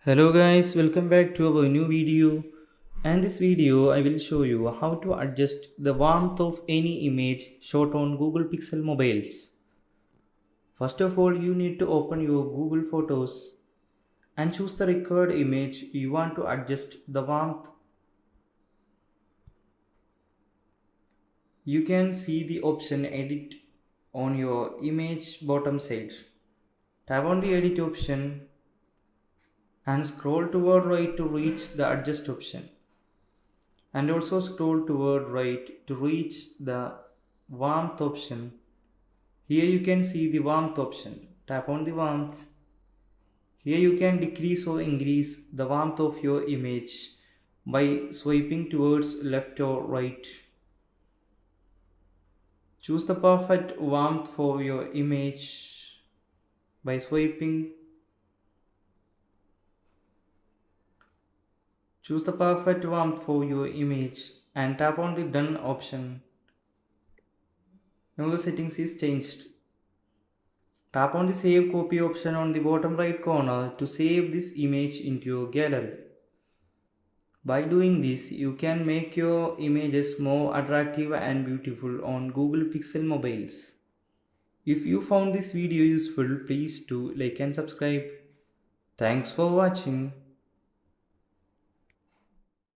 Hello guys, welcome back to our new video. And this video I will show you how to adjust the warmth of any image shot on Google Pixel mobiles. First of all, you need to open your Google Photos and choose the required image you want to adjust the warmth. You can see the option edit on your image bottom side. Tap on the edit option and scroll toward right to reach the adjust option. And also scroll toward right to reach the warmth option. Here you can see the warmth option. Tap on the warmth. Here you can decrease or increase the warmth of your image by swiping towards left or right. Choose the perfect warmth for your image by swiping. Choose the perfect warmth for your image and tap on the done option. Now the settings is changed. Tap on the save copy option on the bottom right corner to save this image into your gallery. By doing this, you can make your images more attractive and beautiful on Google Pixel mobiles. If you found this video useful, please do like and subscribe. Thanks for watching.